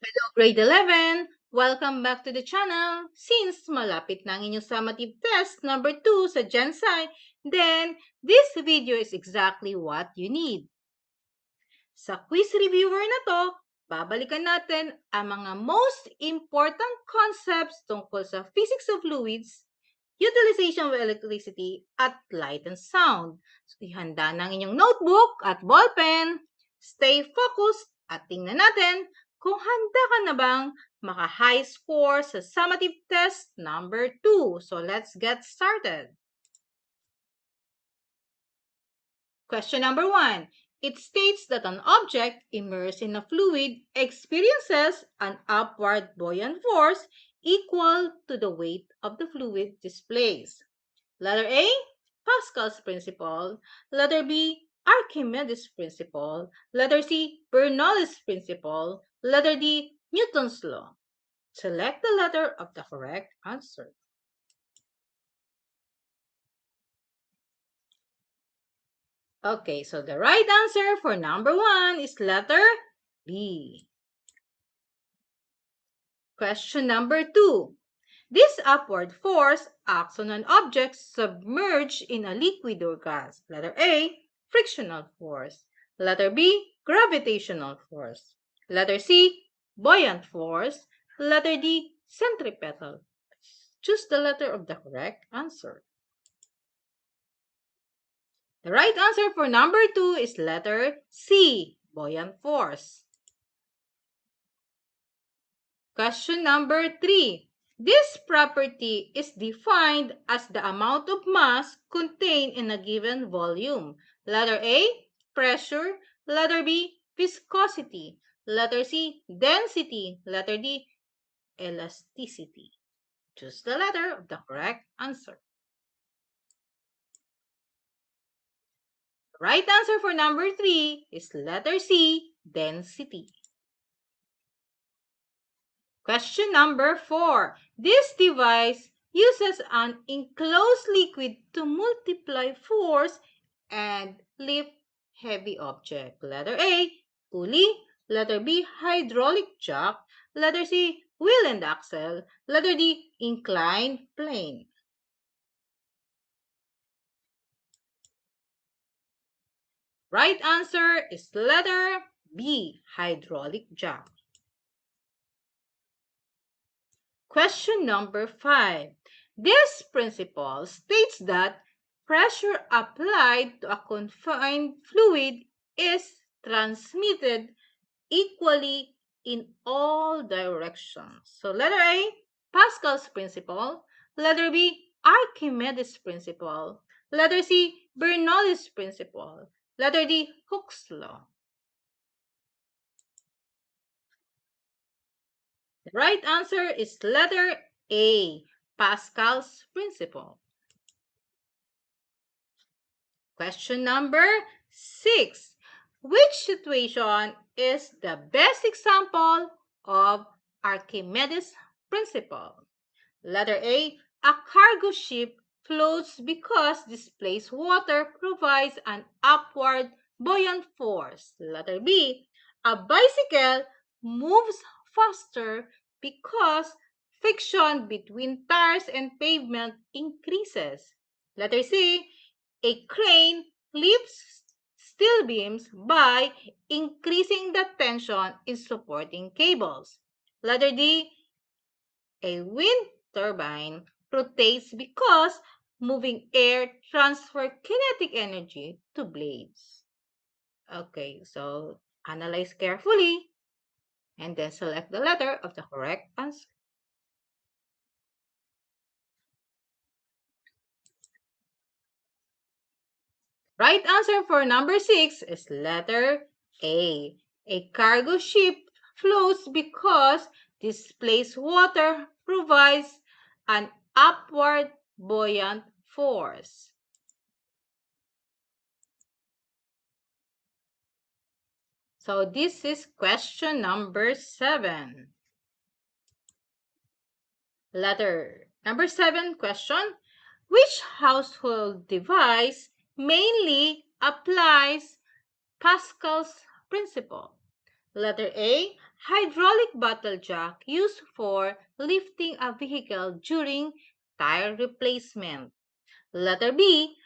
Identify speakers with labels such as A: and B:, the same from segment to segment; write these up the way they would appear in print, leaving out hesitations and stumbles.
A: Hello, grade 11! Welcome back to the channel. Since malapit na ang inyong summative test number 2 sa GenSci, then this video is exactly what you need. Sa quiz reviewer na to, babalikan natin ang mga most important concepts tungkol sa physics of fluids, utilization of electricity, at light and sound. So, ihanda na ang inyong notebook at ballpen. Stay focused at tingnan natin kung handa ka na bang maka-high score sa summative test number 2. So, let's get started. Question number 1. It states that an object immersed in a fluid experiences an upward buoyant force equal to the weight of the fluid displaced. Letter A, Pascal's principle. Letter B, Archimedes' principle. Letter C, Bernoulli's principle. Letter D, Newton's law. Select the letter of the correct answer. Okay, so the right answer for number 1 is letter B. Question number 2. This upward force acts on an object submerged in a liquid or gas. Letter A, frictional force. Letter B, gravitational force. Letter C, buoyant force. Letter D, centripetal. Choose the letter of the correct answer. The right answer for number 2 is letter C, buoyant force. Question number 3. This property is defined as the amount of mass contained in a given volume. Letter A, pressure. Letter B, viscosity. Letter C, density. Letter D, elasticity. Choose the letter of the correct answer. The right answer for number 3 is letter C, density. Question number 4. This device uses an enclosed liquid to multiply force and lift heavy object. Letter A, pulley. Letter B, hydraulic jack. Letter C, wheel and axle. Letter D, inclined plane. Right answer is letter B, hydraulic jack. Question number 5. This principle states that pressure applied to a confined fluid is transmitted equally in all directions. So letter A, Pascal's principle. Letter B, Archimedes' principle. Letter C, Bernoulli's principle. Letter D, Hooke's law. The right answer is letter A, Pascal's principle. Question number 6. Which situation is the best example of Archimedes' principle? Letter A, a cargo ship floats because displaced water provides an upward buoyant force. Letter B, a bicycle moves faster because friction between tires and pavement increases. Letter C, a crane lifts steel beams by increasing the tension in supporting cables. Letter D, a wind turbine rotates because moving air transfers kinetic energy to blades. Okay, so analyze carefully and then select the letter of the correct answer. Right answer for number 6 is letter A. A cargo ship floats because displaced water provides an upward buoyant force. So this is question number 7. Letter number 7 question. Which household device mainly applies Pascal's principle? Letter A, hydraulic bottle jack used for lifting a vehicle during tire replacement. Letter B,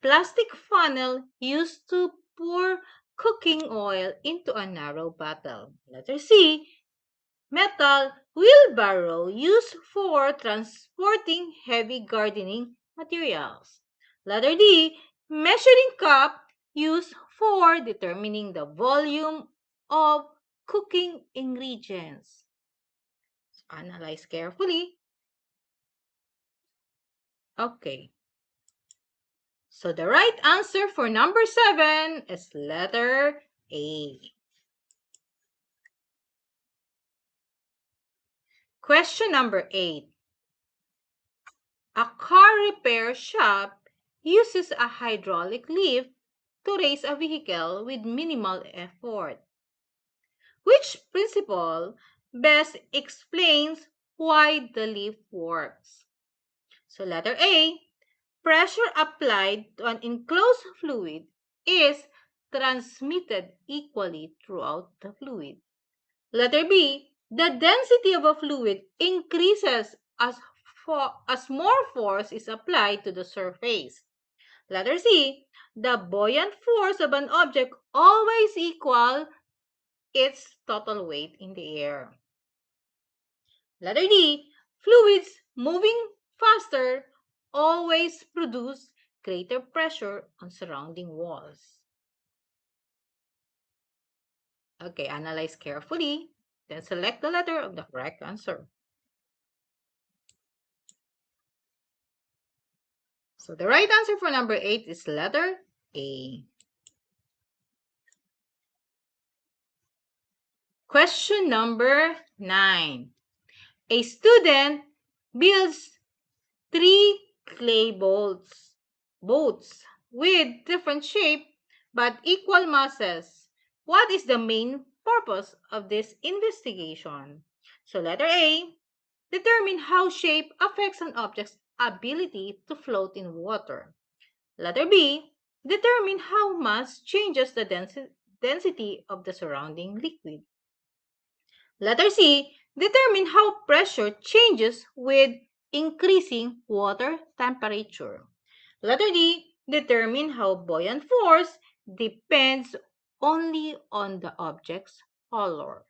A: plastic funnel used to pour cooking oil into a narrow bottle. Letter C, metal wheelbarrow used for transporting heavy gardening materials. Letter D, measuring cup used for determining the volume of cooking ingredients. Analyze carefully. Okay. So the right answer for number 7 is letter A. Question number 8. A car repair shop uses a hydraulic lift to raise a vehicle with minimal effort. Which principle best explains why the lift works? So letter A, pressure applied to an enclosed fluid is transmitted equally throughout the fluid. Letter B, the density of a fluid increases as more force is applied to the surface. Letter C, the buoyant force of an object always equals its total weight in the air. Letter D, fluids moving faster always produce greater pressure on surrounding walls. Okay, analyze carefully, then select the letter of the correct answer. So the right answer for number 8 is letter A. Question number 9. A student builds 3 clay boats with different shape but equal masses. What is the main purpose of this investigation? So letter A, determine how shape affects an object's ability to float in water. Letter B, determine how mass changes the density of the surrounding liquid. Letter C, determine how pressure changes with increasing water temperature. Letter D, determine how buoyant force depends only on the object's color.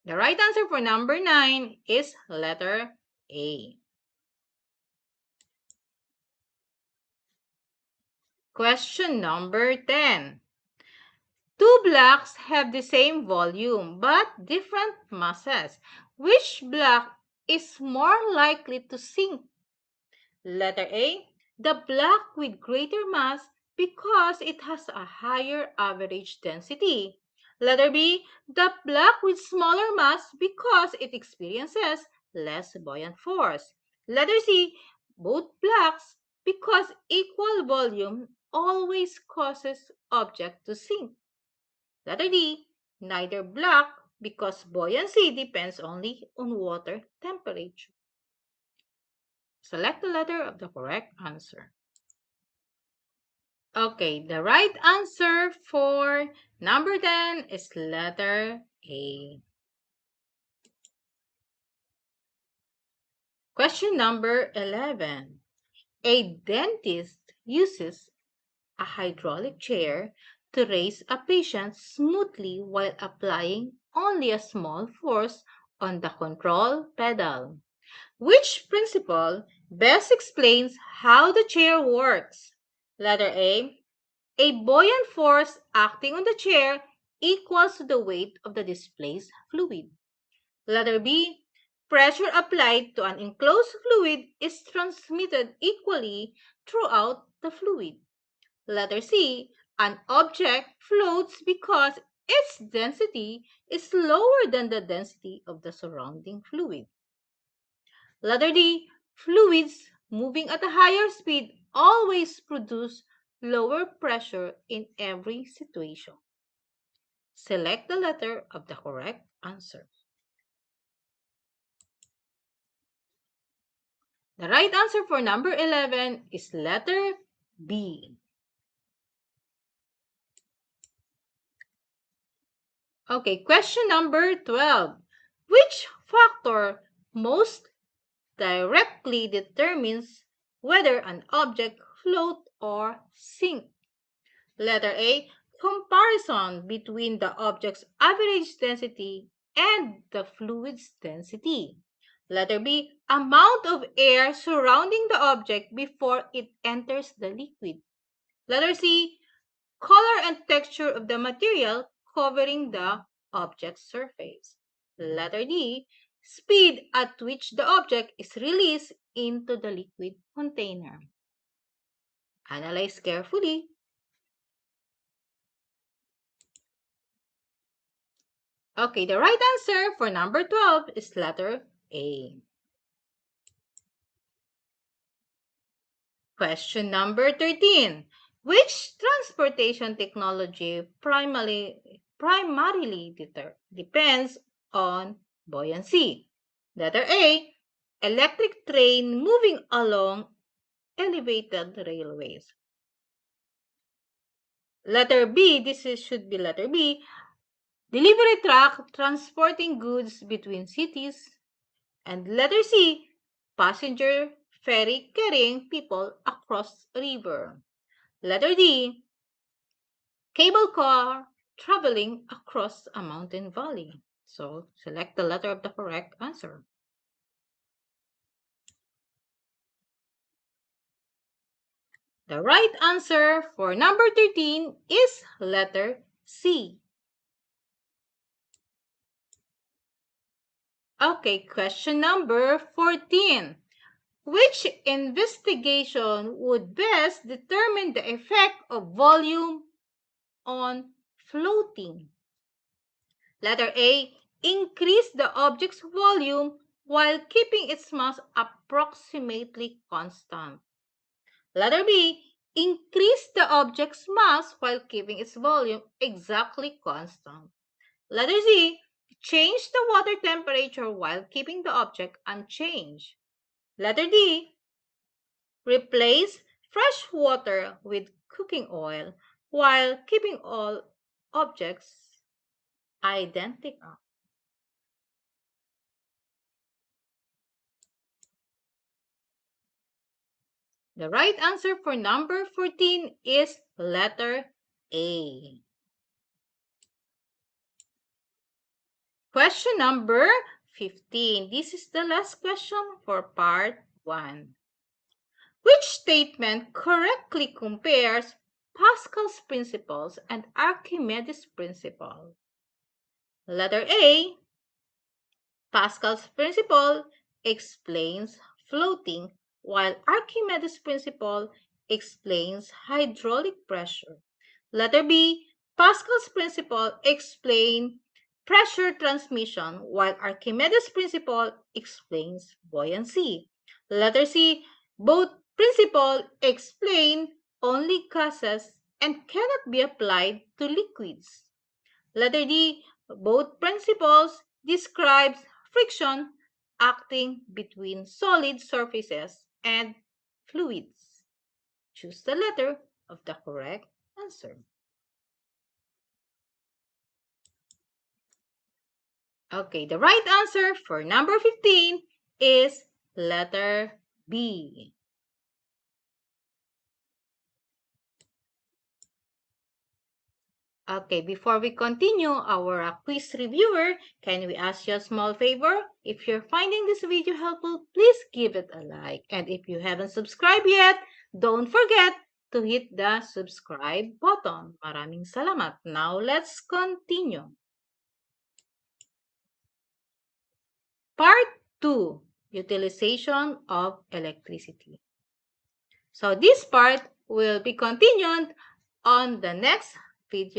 A: The right answer for number 9 is letter A. Question number 10. Two blocks have the same volume but different masses. Which block is more likely to sink? Letter A, the block with greater mass because it has a higher average density. Letter B, the block with smaller mass because it experiences less buoyant force. Letter C, both blocks because equal volume always causes object to sink. Letter D, neither block because buoyancy depends only on water temperature. Select the letter of the correct answer. Okay, the right answer for number 10 is letter A. Question number 11. A dentist uses a hydraulic chair to raise a patient smoothly while applying only a small force on the control pedal. Which principle best explains how the chair works? Letter A buoyant force acting on the chair equals to the weight of the displaced fluid. Letter B, pressure applied to an enclosed fluid is transmitted equally throughout the fluid. Letter C, an object floats because its density is lower than the density of the surrounding fluid. Letter D, fluids moving at a higher speed always produce lower pressure in every situation. Select the letter of the correct answer. The right answer for number 11 is letter B. Okay, question number 12. Which factor most directly determines whether an object float or sink? Letter A, comparison between the object's average density and the fluid's density. Letter B, amount of air surrounding the object before it enters the liquid. Letter C, color and texture of the material covering the object's surface. Letter D, speed at which the object is released into the liquid container. Analyze carefully. Okay, the right answer for number 12 is letter A. Question number 13. Which transportation technology primarily depends on buoyancy? Letter A, electric train moving along elevated railways. Letter B, should be letter B, delivery truck transporting goods between cities. And letter C, passenger ferry carrying people across a river. Letter D, cable car traveling across a mountain valley. So select the letter of the correct answer. The right answer for number 13 is letter C. Okay, question number 14. Which investigation would best determine the effect of volume on floating? Letter A, increase the object's volume while keeping its mass approximately constant. Letter B, increase the object's mass while keeping its volume exactly constant. Letter C, change the water temperature while keeping the object unchanged. Letter D, replace fresh water with cooking oil while keeping all objects identical. The right answer for number 14 is letter A. Question number 15. This is the last question for part 1. Which statement correctly compares Pascal's principles and Archimedes' principle? Letter A, Pascal's principle explains floating, while Archimedes' principle explains hydraulic pressure. Letter B, Pascal's principle explains pressure transmission, while Archimedes' principle explains buoyancy. Letter C, both principles explain only gases and cannot be applied to liquids. Letter D, both principles describes friction acting between solid surfaces and fluids. Choose the letter of the correct answer. Okay, the right answer for number 15 is letter B. Okay, before we continue our quiz reviewer, can we ask you a small favor? If you're finding this video helpful, please give it a like. And if you haven't subscribed yet, don't forget to hit the subscribe button. Maraming salamat. Now, let's continue. Part 2, Utilization of Electricity. So this part will be continued on the next video.